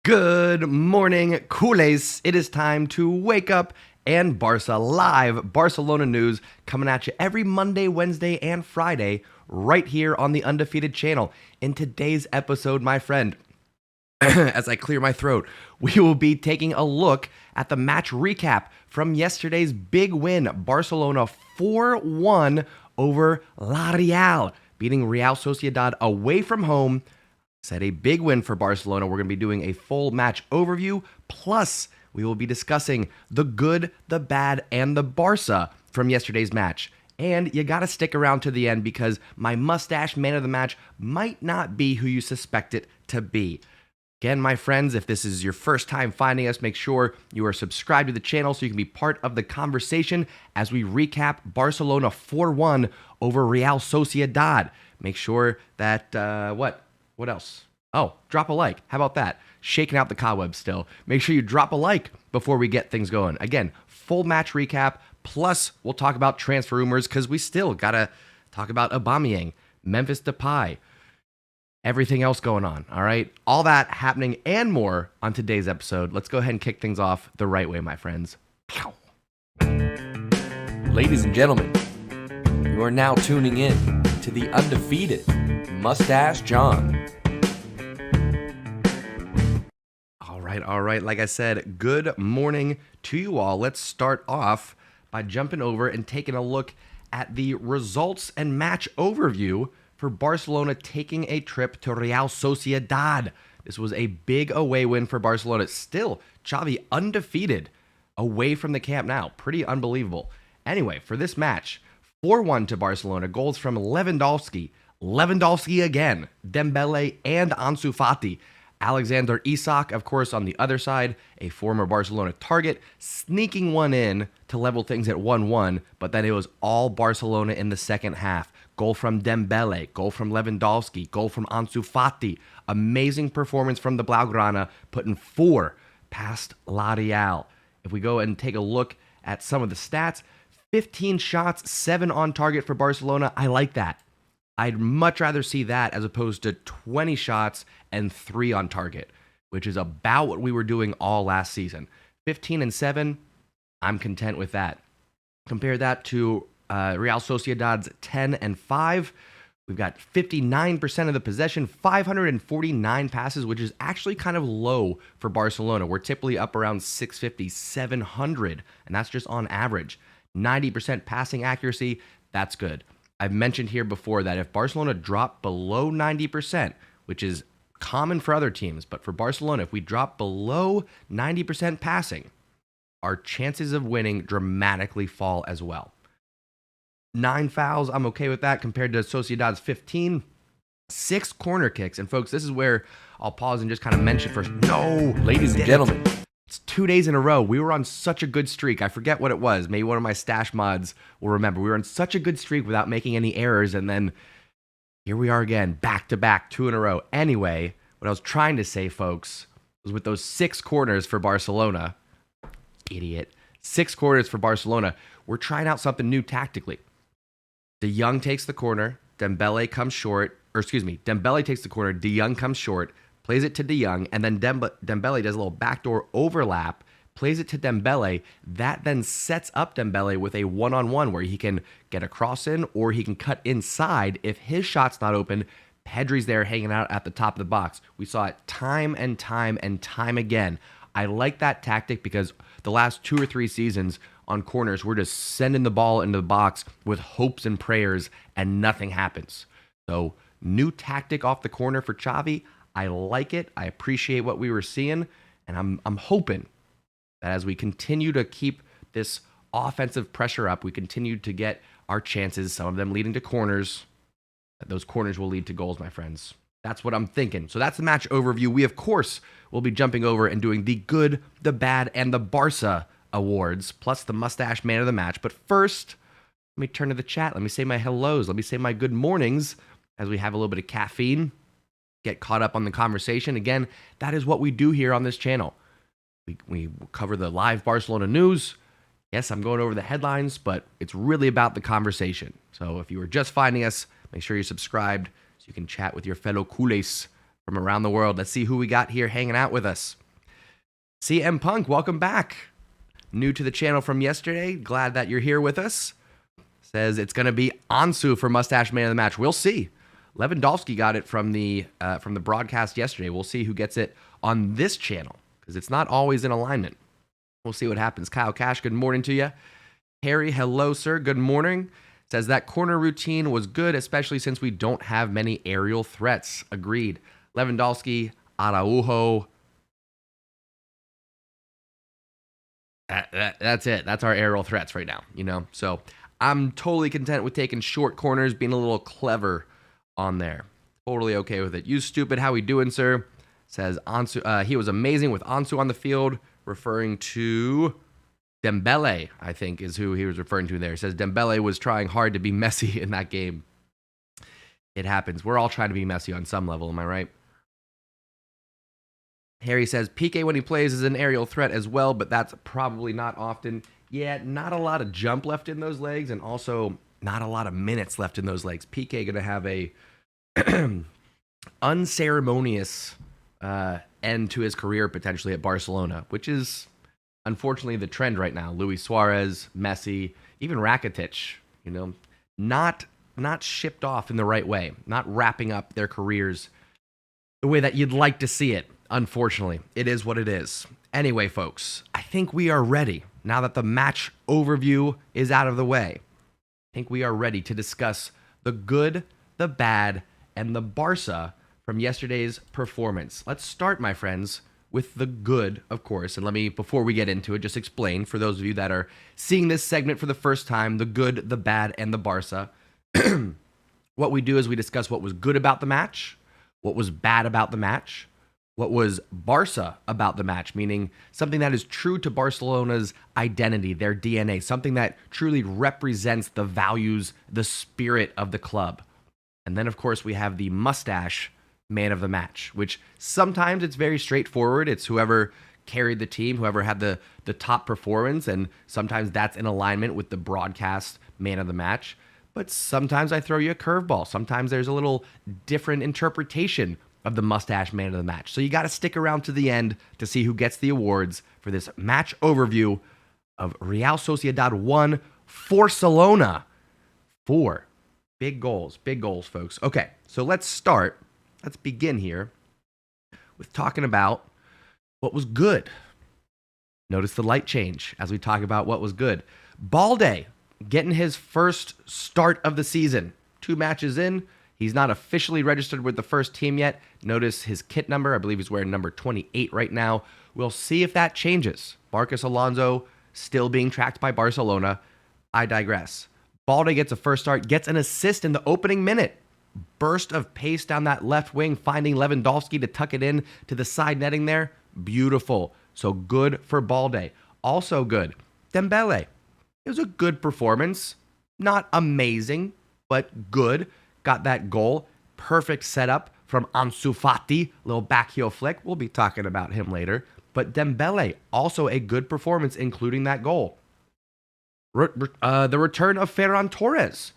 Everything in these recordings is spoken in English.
Good morning, culés. It is time to wake up and Barca live Barcelona news coming at you every Monday, Wednesday, and Friday right here on the Undefeated channel. In today's episode, my friend, as I clear my throat, we will be taking a look at the match recap from yesterday's big win, Barcelona 4-1 over La Real, beating Real Sociedad away from home. Said a big win for Barcelona. We're going to be doing a full match overview. Plus, we will be discussing the good, the bad, and the Barca from yesterday's match. And you got to stick around to the end because my mustache man of the match might not be who you suspect it to be. Again, my friends, if this is your first time finding us, make sure you are subscribed to the channel so you can be part of the conversation as we recap Barcelona 4-1 over Real Sociedad. Make sure that, What else? Oh, drop a like. How about that? Shaking out the cobwebs still. Make sure you drop a like before we get things going. Again, full match recap, plus we'll talk about transfer rumors because we still got to talk about Aubameyang, Memphis Depay, everything else going on, all right? All that happening and more on today's episode. Let's go ahead and kick things off the right way, my friends. Ladies and gentlemen, you are now tuning in to the undefeated Mustache John. All right. Like I said, good morning to you all. Let's start off by jumping over and taking a look at the results and match overview for Barcelona taking a trip to Real Sociedad. This was a big away win for Barcelona. Still, Xavi undefeated away from the Camp Nou. Pretty unbelievable. Anyway, for this match, 4-1 to Barcelona. Goals from Lewandowski again, Dembele, and Ansu Fati. Alexander Isak, of course, on the other side, a former Barcelona target, sneaking one in to level things at 1-1, but then it was all Barcelona in the second half. Goal from Dembele, goal from Lewandowski, goal from Ansu Fati. Amazing performance from the Blaugrana, putting 4 past La Real. If we go and take a look at some of the stats, 15 shots, 7 on target for Barcelona. I like that. I'd much rather see that as opposed to 20 shots and 3 on target, which is about what we were doing all last season. 15 and 7, I'm content with that. Compare that to Real Sociedad's 10 and 5. We've got 59% of the possession, 549 passes, which is actually kind of low for Barcelona. We're typically up around 650, 700, and that's just on average. 90% passing accuracy, that's good. I've mentioned here before that if Barcelona dropped below 90%, which is common for other teams, but for Barcelona, if we drop below 90% passing, our chances of winning dramatically fall as well. 9 fouls, I'm okay with that compared to Sociedad's 15. 6 corner kicks, and folks, this is where I'll pause and just kind of mention first. No, ladies and gentlemen. It's 2 days in a row. We were on such a good streak. I forget what it was. Maybe one of my stash mods will remember. We were on such a good streak without making any errors, and then here we are again, back to back, 2 in a row. Anyway, what I was trying to say, folks, was with those 6 corners for Barcelona, idiot, 6 corners for Barcelona, we're trying out something new tactically. De Jong takes the corner, Dembele takes the corner, De Jong comes short, plays it to De Jong, and then Dembele does a little backdoor overlap, plays it to Dembele. That then sets up Dembele with a one-on-one where he can get a cross in or he can cut inside. If his shot's not open, Pedri's there hanging out at the top of the box. We saw it time and time and time again. I like that tactic because the last 2 or 3 seasons on corners, we're just sending the ball into the box with hopes and prayers and nothing happens. So new tactic off the corner for Xavi. I like it. I appreciate what we were seeing, and I'm hoping that as we continue to keep this offensive pressure up, we continue to get our chances, some of them leading to corners, that those corners will lead to goals, my friends. That's what I'm thinking. So that's the match overview. We, of course, will be jumping over and doing the good, the bad, and the Barca awards, plus the mustache man of the match. But first, let me turn to the chat. Let me say my hellos. Let me say my good mornings as we have a little bit of caffeine. Get caught up on the conversation. Again, that is what we do here on this channel. We cover the live Barcelona news. Yes, I'm going over the headlines, but it's really about the conversation. So if you were just finding us, make sure you're subscribed so you can chat with your fellow culés from around the world. Let's see who we got here hanging out with us. CM Punk, welcome back. New to the channel from yesterday. Glad that you're here with us. Says it's going to be ANSU for Mustache Man of the Match. We'll see. Lewandowski got it from the broadcast yesterday. We'll see who gets it on this channel because it's not always in alignment. We'll see what happens. Kyle Cash, good morning to you. Harry, hello, sir. Good morning. Says that corner routine was good, especially since we don't have many aerial threats. Agreed. Lewandowski, Araujo. That's it. That's our aerial threats right now, So I'm totally content with taking short corners, being a little clever on there. Totally okay with it. You stupid, how we doing, sir? Says Ansu. He was amazing with Ansu on the field, referring to Dembele, I think is who he was referring to there. He says Dembele was trying hard to be Messi in that game. It happens. We're all trying to be Messi on some level, am I right? Harry says PK when he plays is an aerial threat as well, but that's probably not often. Yeah, not a lot of jump left in those legs, and also not a lot of minutes left in those legs. PK going to have a unceremonious end to his career potentially at Barcelona, which is unfortunately the trend right now. Luis Suarez, Messi, even Rakitic, not shipped off in the right way, not wrapping up their careers the way that you'd like to see it. Unfortunately, it is what it is. Anyway, folks, I think we are ready now that the match overview is out of the way. I think we are ready to discuss the good, the bad, and the Barca from yesterday's performance. Let's start, my friends, with the good, of course. And let me, before we get into it, just explain for those of you that are seeing this segment for the first time, the good, the bad, and the Barca. What we do is we discuss what was good about the match, what was bad about the match, what was Barca about the match, meaning something that is true to Barcelona's identity, their DNA, something that truly represents the values, the spirit of the club. And then, of course, we have the Mustache Man of the Match, which sometimes it's very straightforward. It's whoever carried the team, whoever had the top performance, and sometimes that's in alignment with the broadcast Man of the Match. But sometimes I throw you a curveball. Sometimes there's a little different interpretation of the Mustache Man of the Match. So you got to stick around to the end to see who gets the awards for this match overview of Real Sociedad 1, Barcelona 4. Big goals, folks. Okay, so let's begin here with talking about what was good. Notice the light change as we talk about what was good. Balde getting his first start of the season. 2 matches in. He's not officially registered with the first team yet. Notice his kit number. I believe he's wearing number 28 right now. We'll see if that changes. Marcos Alonso still being tracked by Barcelona. I digress. Balde gets a first start, gets an assist in the opening minute. Burst of pace down that left wing, finding Lewandowski to tuck it in to the side netting there. Beautiful. So good for Balde. Also good, Dembele. It was a good performance. Not amazing, but good. Got that goal. Perfect setup from ANSU Fati. Little back heel flick. We'll be talking about him later. But Dembele, also a good performance, including that goal. The return of Ferran Torres.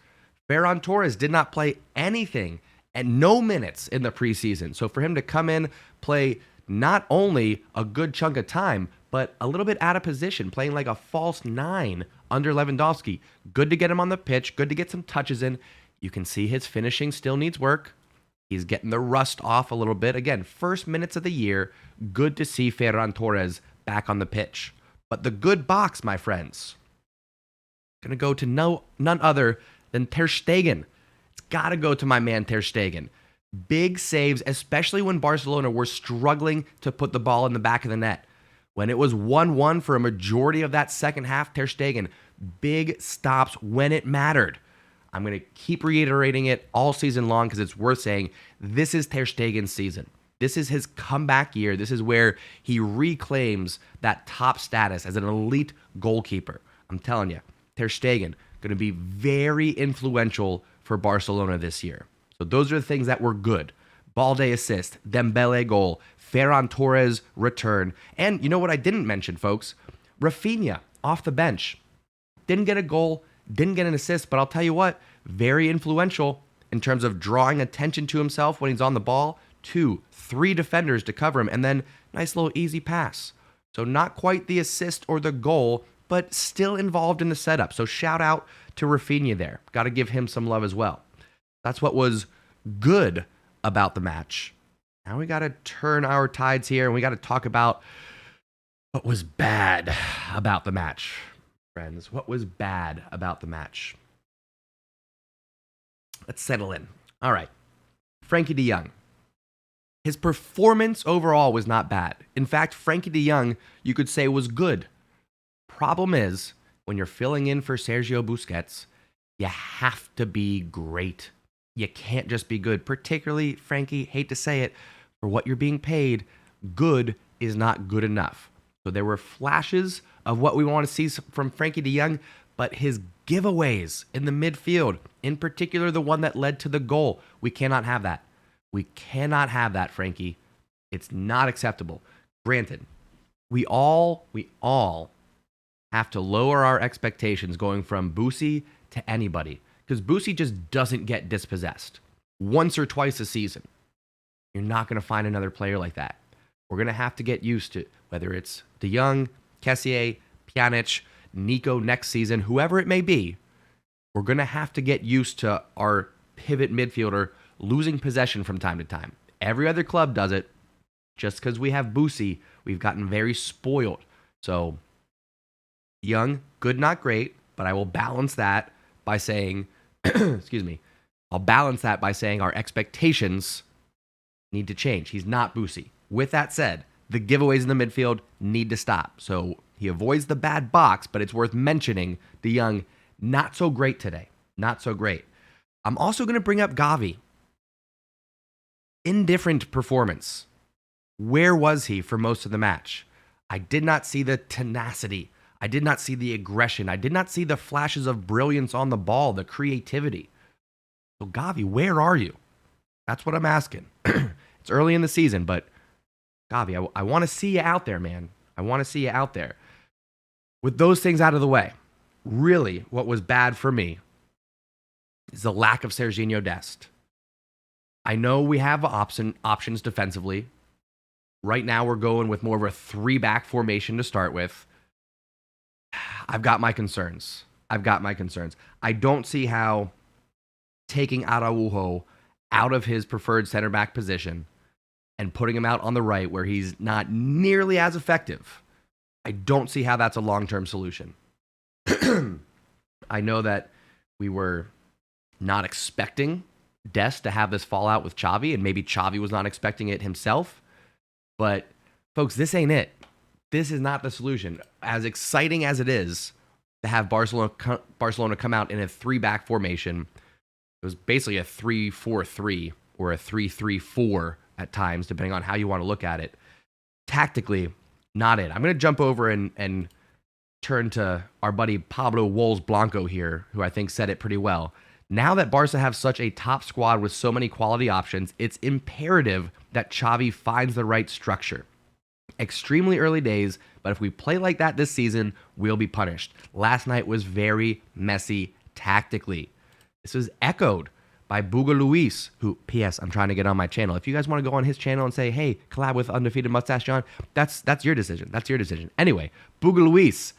Ferran Torres did not play anything and no minutes in the preseason. So for him to come in, play not only a good chunk of time, but a little bit out of position, playing like a false 9 under Lewandowski. Good to get him on the pitch. Good to get some touches in. You can see his finishing still needs work. He's getting the rust off a little bit. Again, first minutes of the year, good to see Ferran Torres back on the pitch. But the good box, my friends, going to go to none other than Ter Stegen. It's got to go to my man Ter Stegen. Big saves, especially when Barcelona were struggling to put the ball in the back of the net. When it was 1-1 for a majority of that second half, Ter Stegen, big stops when it mattered. I'm going to keep reiterating it all season long because it's worth saying this is Ter Stegen's season. This is his comeback year. This is where he reclaims that top status as an elite goalkeeper. I'm telling you, Ter Stegen going to be very influential for Barcelona this year. So those are the things that were good. Balde assist, Dembele goal, Ferran Torres return. And you know what I didn't mention, folks? Rafinha off the bench. Didn't get a goal, didn't get an assist, but I'll tell you what, very influential in terms of drawing attention to himself when he's on the ball, 2, 3 defenders to cover him, and then nice little easy pass. So not quite the assist or the goal, but still involved in the setup. So shout out to Rafinha there. Got to give him some love as well. That's what was good about the match. Now we got to turn our tides here, and we got to talk about what was bad about the match. Friends, what was bad about the match? Let's settle in. All right. Frankie de Jong. His performance overall was not bad. In fact, Frankie de Jong, you could say, was good. Problem is, when you're filling in for Sergio Busquets, you have to be great. You can't just be good. Particularly, Frankie, hate to say it, for what you're being paid, good is not good enough. So there were flashes of what we want to see from Frankie de Jong, but his giveaways in the midfield, in particular the one that led to the goal, we cannot have that. We cannot have that, Frankie. It's not acceptable. Granted, we all have to lower our expectations going from Boosie to anybody, because Boosie just doesn't get dispossessed once or twice a season. You're not going to find another player like that. We're going to have to get used to, whether it's de Jong, Kessié, Pjanic, Nico next season, whoever it may be, we're going to have to get used to our pivot midfielder losing possession from time to time. Every other club does it. Just because we have Boosie, we've gotten very spoiled. So, Young, good, not great, but I will balance that by saying, excuse me, I'll balance that by saying our expectations need to change. He's not Boosie. With that said, the giveaways in the midfield need to stop. So he avoids the bad box, but it's worth mentioning de Jong, not so great today. Not so great. I'm also going to bring up Xavi. Indifferent performance. Where was he for most of the match? I did not see the tenacity. I did not see the aggression. I did not see the flashes of brilliance on the ball, the creativity. So Xavi, where are you? That's what I'm asking. It's early in the season, but Xavi, I want to see you out there, man. I want to see you out there. With those things out of the way, really what was bad for me is the lack of Serginho Dest. I know we have options defensively. Right now we're going with more of a 3-back formation to start with. I've got my concerns. I don't see how taking Araujo out of his preferred center back position and putting him out on the right where he's not nearly as effective, I don't see how that's a long-term solution. I know that we were not expecting Dest to have this fallout with Xavi, and maybe Xavi was not expecting it himself. But, folks, this ain't it. This is not the solution. As exciting as it is to have Barcelona come out in a 3-back formation, it was basically a 3-4-3 or a 3-3-4 at times, depending on how you want to look at it. Tactically, not it. I'm going to jump over and turn to our buddy Pablo Wolves Blanco here, who I think said it pretty well. Now that Barca have such a top squad with so many quality options, it's imperative that Xavi finds the right structure. Extremely early days, but if we play like that this season, we'll be punished. Last night was very messy tactically. This was echoed by Buga Luis, who, P.S., I'm trying to get on my channel. If you guys want to go on his channel and say, hey, collab with Undefeated Mustache John, that's your decision. That's your decision. Anyway, Buga Luis,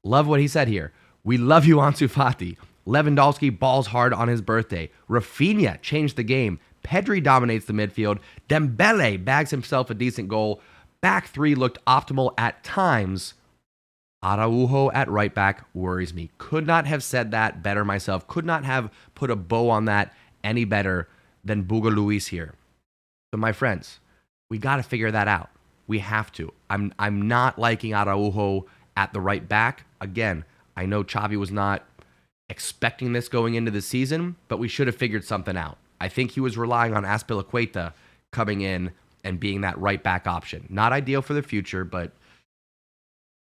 love what he said here. We love you, Ansu Fati. Lewandowski balls hard on his birthday. Rafinha changed the game. Pedri dominates the midfield. Dembele bags himself a decent goal. Back three looked optimal at times. Araujo at right back worries me. Could not have said that better myself. Could not have put a bow on that any better than Buga Luis here. So my friends, we got to figure that out. We have to. I'm not liking Araujo at the right back. Again, I know Xavi was not expecting this going into the season, but we should have figured something out. I think he was relying on Azpilicueta coming in and being that right back option. Not ideal for the future, but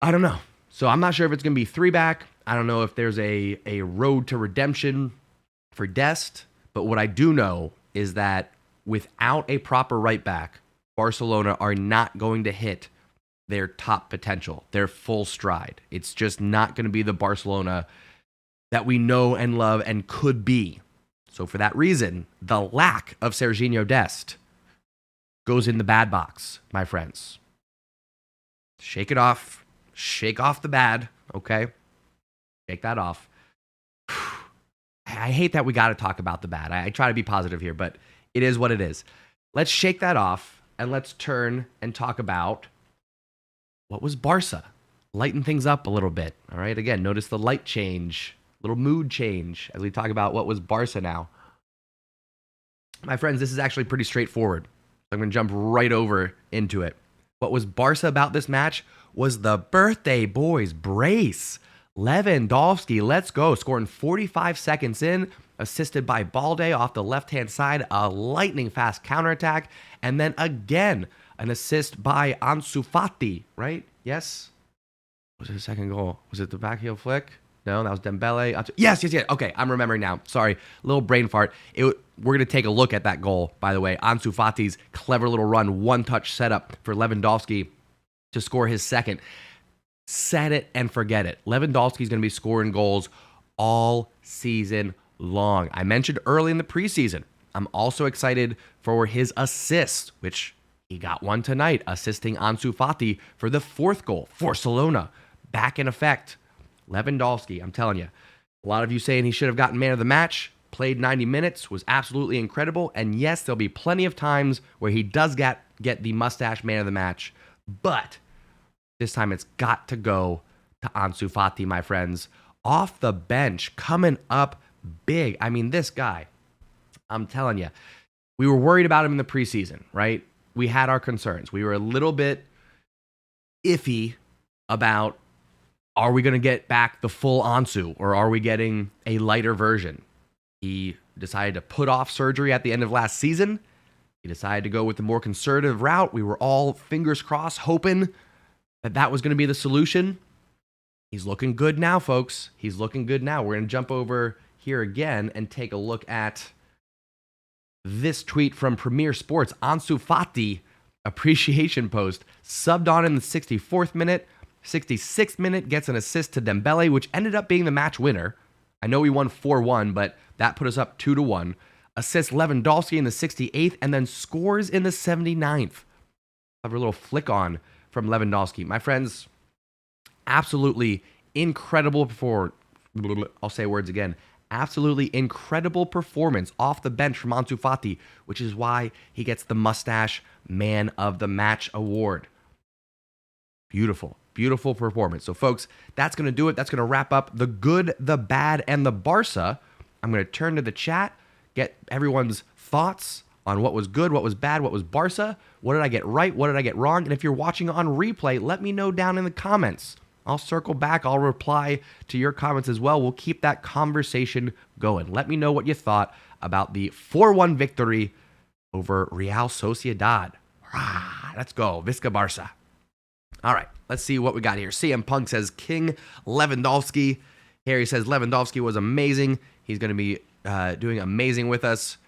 I don't know. So I'm not sure if it's going to be 3-back. I don't know if there's a road to redemption for Dest, but what I do know is that without a proper right back, Barcelona are not going to hit their top potential, their full stride. It's just not going to be the Barcelona that we know and love and could be. So for that reason, the lack of Serginho Dest goes in the bad box, my friends. Shake it off. Shake off the bad, okay? Shake that off. I hate that we got to talk about the bad. I try to be positive here, but it is what it is. Let's shake that off and let's turn and talk about what was Barca. Lighten things up a little bit, all right? Again, notice the light change, little mood change as we talk about what was Barca now. My friends, this is actually pretty straightforward. I'm going to jump right over into it. What was Barca about this match was the birthday boys brace. Lewandowski, let's go, scoring 45 seconds in, assisted by Balde off the left-hand side, a lightning-fast counterattack, and then again, an assist by ANSU Fati, right? Yes? Was it a second goal? Was it the back heel flick? No, that was Dembele. Yes. Okay, I'm remembering now. Sorry, little brain fart. We're going to take a look at that goal, by the way. Ansu Fati's clever little run, one-touch setup for Lewandowski to score his second. Set it and forget it. Lewandowski's going to be scoring goals all season long. I mentioned early in the preseason, I'm also excited for his assist, which he got one tonight, assisting Ansu Fati for the fourth goal for Barcelona. Back in effect. Lewandowski, I'm telling you, a lot of you saying he should have gotten man of the match, played 90 minutes, was absolutely incredible, and yes, there'll be plenty of times where he does get the mustache man of the match, but this time it's got to go to Ansu Fati, my friends. Off the bench, coming up big. I mean, this guy, I'm telling you, we were worried about him in the preseason, right? We had our concerns. We were a little bit iffy about, are we going to get back the full Ansu, or are we getting a lighter version? He decided to put off surgery at the end of last season. He decided to go with the more conservative route. We were all fingers crossed, hoping that was going to be the solution. He's looking good now, folks. He's looking good now. We're going to jump over here again and take a look at this tweet from Premier Sports. Ansu Fati appreciation post. Subbed on in the 64th minute. 66th minute, gets an assist to Dembele, which ended up being the match winner. I know we won 4-1, but that put us up 2-1. Assists Lewandowski in the 68th, and then scores in the 79th. Have a little flick on from Lewandowski. My friends, absolutely incredible I'll say words again. Absolutely incredible performance off the bench from Ansu Fati, which is why he gets the Mustache Man of the Match award. Beautiful performance. So, folks, that's going to do it. That's going to wrap up the good, the bad, and the Barca. I'm going to turn to the chat, get everyone's thoughts on what was good, what was bad, what was Barca, what did I get right, what did I get wrong, and if you're watching on replay, let me know down in the comments. I'll circle back. I'll reply to your comments as well. We'll keep that conversation going. Let me know what you thought about the 4-1 victory over Real Sociedad. Let's go. Visca Barca. All right, let's see what we got here. CM Punk says King Lewandowski. Harry says Lewandowski was amazing. He's going to be doing amazing with us.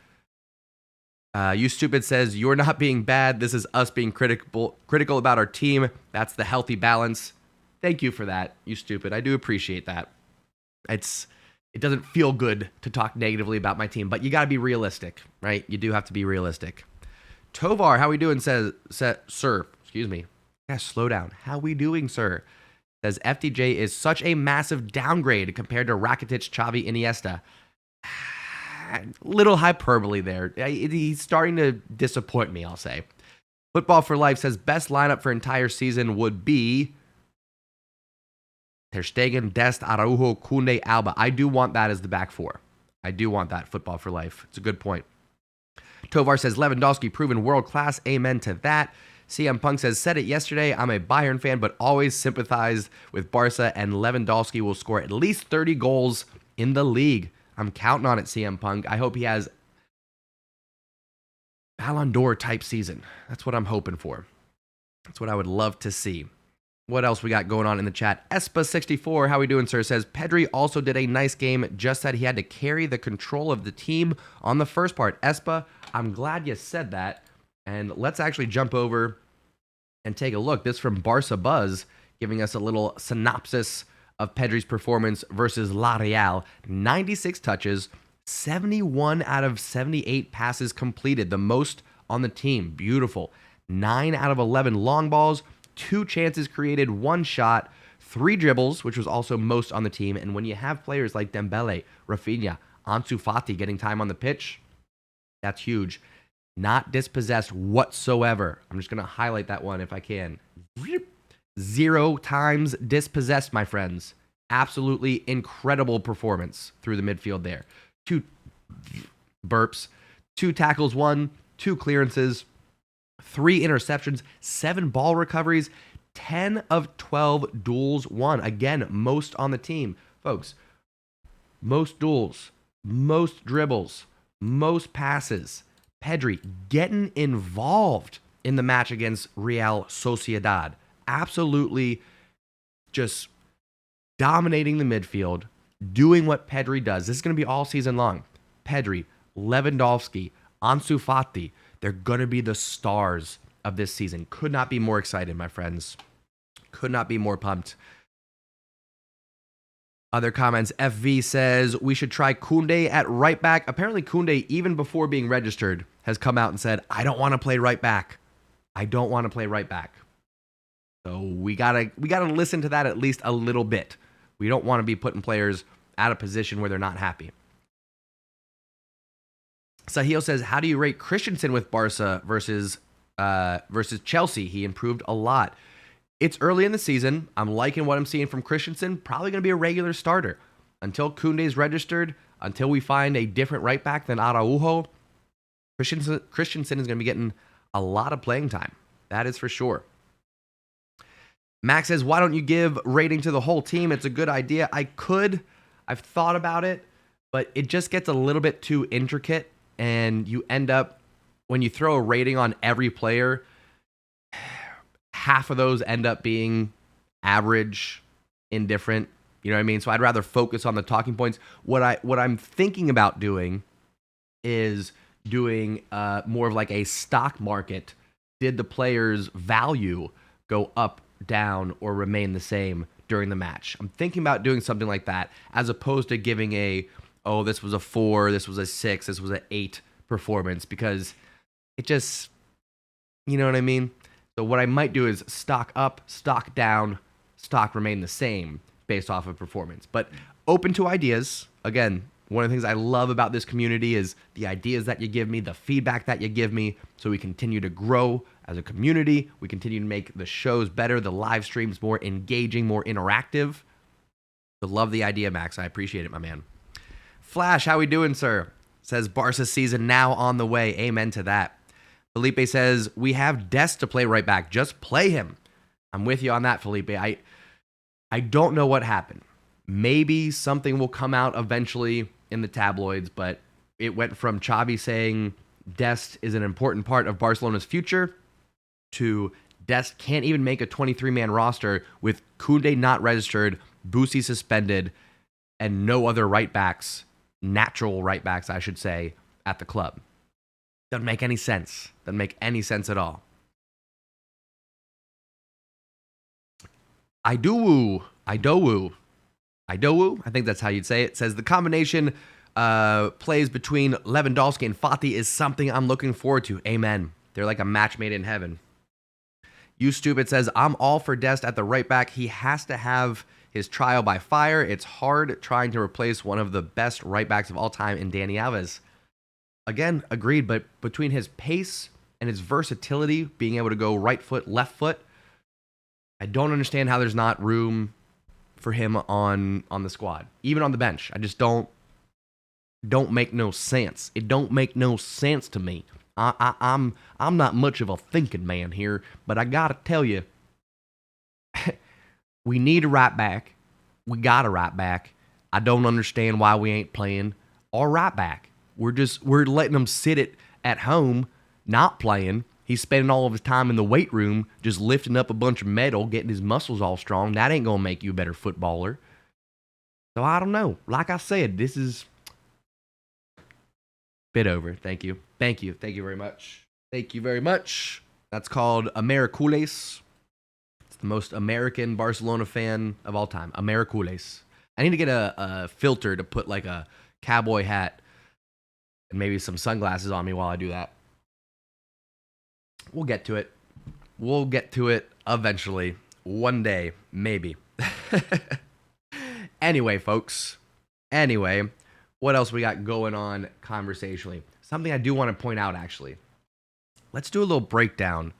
You Stupid says, you're not being bad. This is us being critical about our team. That's the healthy balance. Thank you for that, You Stupid. I do appreciate that. It doesn't feel good to talk negatively about my team, but you got to be realistic, right? You do have to be realistic. Tovar, how we doing, sir, excuse me. Yeah, slow down. How we doing, sir? Says FDJ is such a massive downgrade compared to Rakitic, Xavi, Iniesta. Little hyperbole there. He's starting to disappoint me, I'll say. Football for Life says best lineup for entire season would be Ter Stegen, Dest, Araujo, Koundé, Alba. I do want that as the back four. I do want that, Football for Life. It's a good point. Tovar says Lewandowski proven world class. Amen to that. CM Punk says, said it yesterday, I'm a Bayern fan, but always sympathized with Barca, and Lewandowski will score at least 30 goals in the league. I'm counting on it, CM Punk. I hope he has Ballon d'Or type season. That's what I'm hoping for. That's what I would love to see. What else we got going on in the chat? Espa64, how we doing, sir? Says, Pedri also did a nice game, just that he had to carry the control of the team on the first part. Espa, I'm glad you said that. And let's actually jump over and take a look. This from Barca Buzz, giving us a little synopsis of Pedri's performance versus La Real. 96 touches, 71 out of 78 passes completed, the most on the team. Beautiful. 9 out of 11 long balls, 2 chances created, 1 shot, 3 dribbles, which was also most on the team. And when you have players like Dembele, Rafinha, ANSU Fati getting time on the pitch, that's huge. Not dispossessed whatsoever. I'm just going to highlight that one if I can. 0 times dispossessed, my friends. Absolutely incredible performance through the midfield there. 2 burps, 2 tackles, 1, 2 clearances, 3 interceptions, 7 ball recoveries, 10 of 12 duels won. Again, most on the team. Folks, most duels, most dribbles, most passes. Pedri getting involved in the match against Real Sociedad. Absolutely just dominating the midfield, doing what Pedri does. This is going to be all season long. Pedri, Lewandowski, ANSU Fati, they're going to be the stars of this season. Could not be more excited, my friends. Could not be more pumped. Other comments, FV says, we should try Koundé at right back. Apparently Koundé, even before being registered, has come out and said, I don't want to play right back. I don't want to play right back. So we gotta listen to that at least a little bit. We don't want to be putting players at a position where they're not happy. Sahil says, how do you rate Christensen with Barca versus Chelsea? He improved a lot. It's early in the season. I'm liking what I'm seeing from Christensen. Probably going to be a regular starter. Until Koundé's registered, until we find a different right back than Araujo, Christensen is going to be getting a lot of playing time. That is for sure. Max says, why don't you give rating to the whole team? It's a good idea. I've thought about it, but it just gets a little bit too intricate, and you end up, when you throw a rating on every player, half of those end up being average, indifferent. You know what I mean? So I'd rather focus on the talking points. What I'm thinking about doing is doing more of like a stock market. Did the player's value go up, down, or remain the same during the match? I'm thinking about doing something like that, as opposed to giving this was a 4, this was a 6, this was an 8 performance, because it just, you know what I mean? So what I might do is stock up, stock down, stock remain the same based off of performance. But open to ideas. Again, one of the things I love about this community is the ideas that you give me, the feedback that you give me, so we continue to grow as a community. We continue to make the shows better, the live streams more engaging, more interactive. So love the idea, Max. I appreciate it, my man. Flash, how we doing, sir? Says Barca season now on the way. Amen to that. Felipe says, we have Dest to play right back. Just play him. I'm with you on that, Felipe. I don't know what happened. Maybe something will come out eventually in the tabloids, but it went from Xavi saying Dest is an important part of Barcelona's future to Dest can't even make a 23-man roster with Koundé not registered, Boosie suspended, and no other right backs, natural right backs, I should say, at the club. Doesn't make any sense. Doesn't make any sense at all. Idowu, I think that's how you'd say it. Says the combination plays between Lewandowski and Fati is something I'm looking forward to. Amen. They're like a match made in heaven. You Stupid says, I'm all for Dest at the right back. He has to have his trial by fire. It's hard trying to replace one of the best right backs of all time in Dani Alves. Again, agreed, but between his pace and his versatility, being able to go right foot, left foot, I don't understand how there's not room for him on the squad, even on the bench. I just don't make no sense. It don't make no sense to me. I'm not much of a thinking man here, but I gotta tell you, we need a right back. We got a right back. I don't understand why we ain't playing our right back. We're letting him sit at home, not playing. He's spending all of his time in the weight room, just lifting up a bunch of metal, getting his muscles all strong. That ain't gonna make you a better footballer. So I don't know. Like I said, this is bit over. Thank you very much. That's called Americules. It's the most American Barcelona fan of all time. Americules. I need to get a filter to put like a cowboy hat and maybe some sunglasses on me while I do that. We'll get to it. We'll get to it eventually. One day, maybe. Anyway, folks. Anyway, what else we got going on conversationally? Something I do want to point out, actually. Let's do a little breakdown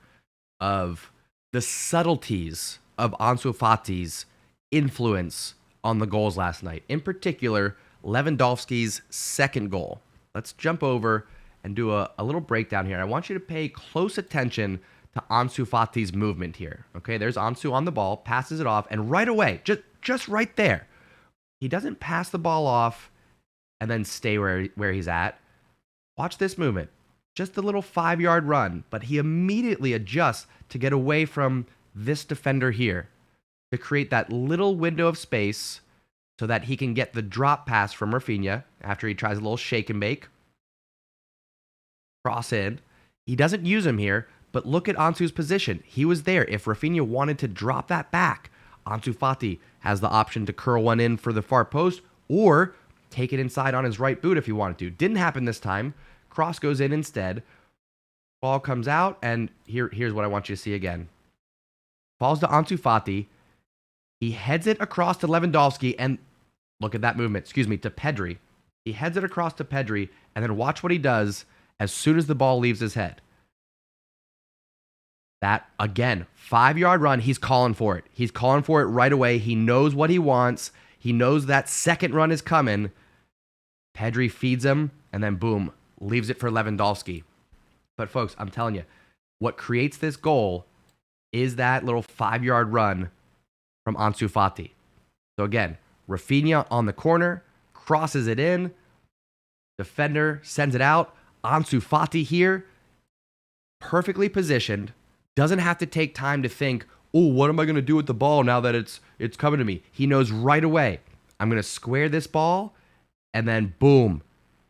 of the subtleties of Ansu Fati's influence on the goals last night. In particular, Lewandowski's second goal. Let's jump over and do a little breakdown here. I want you to pay close attention to Ansu Fati's movement here. Okay, there's Ansu on the ball, passes it off, and right away, just right there, he doesn't pass the ball off and then stay where he's at. Watch this movement. Just a little 5-yard run, but he immediately adjusts to get away from this defender here to create that little window of space so that he can get the drop pass from Rafinha after he tries a little shake and bake. Cross in. He doesn't use him here, but look at Ansu's position. He was there. If Rafinha wanted to drop that back, Ansu Fati has the option to curl one in for the far post or take it inside on his right boot if he wanted to. Didn't happen this time. Cross goes in instead. Ball comes out, and here's what I want you to see again. Falls to Ansu Fati. He heads it across to Lewandowski, and look at that movement. To Pedri. He heads it across to Pedri, and then watch what he does as soon as the ball leaves his head. That, again, 5-yard run, he's calling for it. He's calling for it right away. He knows what he wants. He knows that second run is coming. Pedri feeds him, and then boom, leaves it for Lewandowski. But folks, I'm telling you, what creates this goal is that little 5-yard run from Ansu Fati. So again, Rafinha on the corner, crosses it in. Defender sends it out. Ansu Fati here, perfectly positioned. Doesn't have to take time to think, oh, what am I going to do with the ball now that it's coming to me? He knows right away, I'm going to square this ball, and then boom,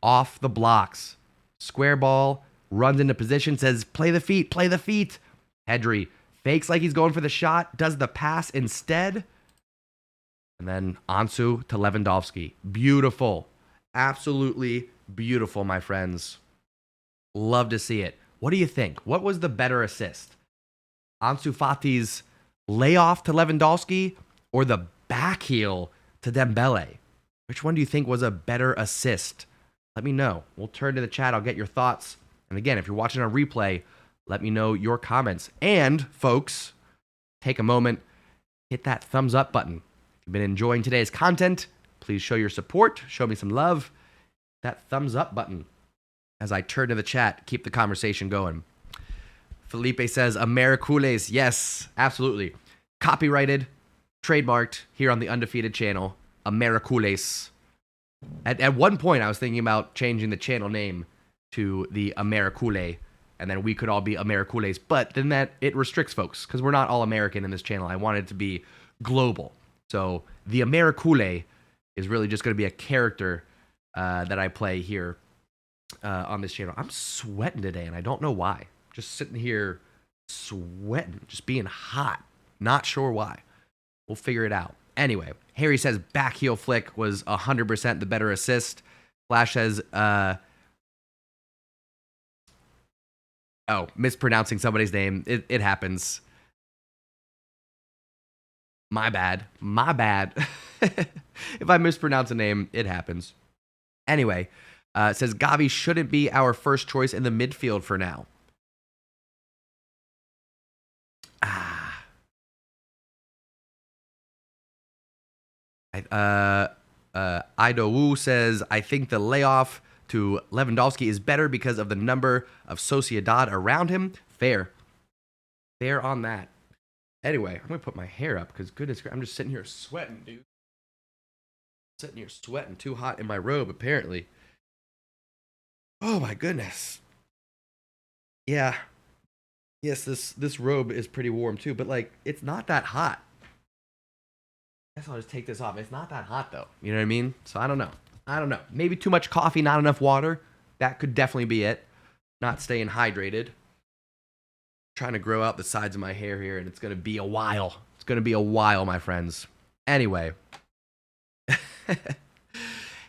off the blocks. Square ball, runs into position, says, play the feet, play the feet. Pedri fakes like he's going for the shot, does the pass instead. And then Ansu to Lewandowski. Beautiful. Absolutely beautiful, my friends. Love to see it. What do you think? What was the better assist? Ansu Fati's layoff to Lewandowski or the back heel to Dembele? Which one do you think was a better assist? Let me know. We'll turn to the chat. I'll get your thoughts. And again, if you're watching a replay, let me know your comments. And, folks, take a moment, hit that thumbs up button. If you've been enjoying today's content, please show your support. Show me some love. That thumbs up button. As I turn to the chat, keep the conversation going. Felipe says, Americules. Yes, absolutely. Copyrighted, trademarked here on the Undefeated channel. Americules. At one point, I was thinking about changing the channel name to the Americule, and then we could all be Americules. But then it restricts folks, because we're not all American in this channel. I wanted it to be global. So the Americule is really just going to be a character that I play here on this channel. I'm sweating today, and I don't know why. Just sitting here sweating, just being hot. Not sure why. We'll figure it out. Anyway, Harry says back heel flick was 100% the better assist. Flash says, mispronouncing somebody's name. It happens. My bad. If I mispronounce a name, it happens. Anyway, it says Gavi shouldn't be our first choice in the midfield for now. Ido Wu says, I think the layoff to Lewandowski is better because of the number of Sociedad around him. Fair on that. Anyway, I'm going to put my hair up because goodness, I'm just sitting here sweating, dude. Sitting here sweating, too hot in my robe, apparently. Oh my goodness. Yeah. Yes, this robe is pretty warm too, but like, it's not that hot. I guess I'll just take this off. It's not that hot though. You know what I mean? So I don't know. Maybe too much coffee, not enough water. That could definitely be it. Not staying hydrated. Trying to grow out the sides of my hair here, and it's going to be a while. It's going to be a while, my friends. Anyway.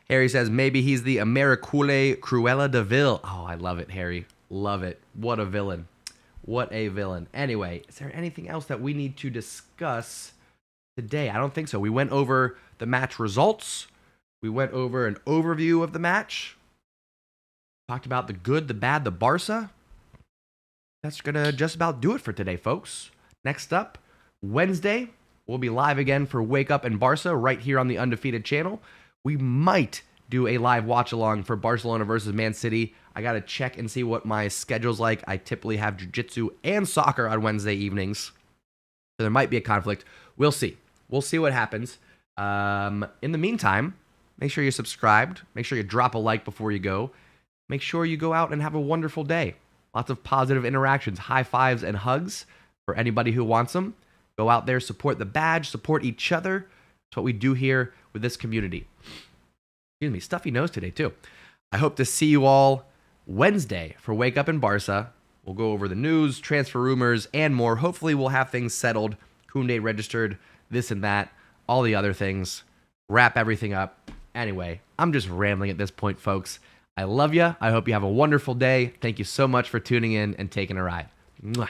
Harry says, maybe he's the Americule Cruella de Vil. Oh, I love it, Harry. Love it. What a villain. What a villain. Anyway, is there anything else that we need to discuss today? I don't think so. We went over the match results. We went over an overview of the match. Talked about the good, the bad, the Barca. That's going to just about do it for today, folks. Next up, Wednesday, we'll be live again for Wake Up and Barca right here on the Undefeated channel. We might do a live watch-along for Barcelona versus Man City. I got to check and see what my schedule's like. I typically have jiu-jitsu and soccer on Wednesday evenings. So there might be a conflict. We'll see. We'll see what happens. In the meantime, make sure you're subscribed. Make sure you drop a like before you go. Make sure you go out and have a wonderful day. Lots of positive interactions, high fives, and hugs for anybody who wants them. Go out there, support the badge, support each other. That's what we do here with this community. Excuse me, stuffy nose today too. I hope to see you all Wednesday for Wake Up in Barca. We'll go over the news, transfer rumors, and more. Hopefully we'll have things settled. Koundé registered, this and that, all the other things. Wrap everything up. Anyway, I'm just rambling at this point, folks. I love you. I hope you have a wonderful day. Thank you so much for tuning in and taking a ride. Mwah.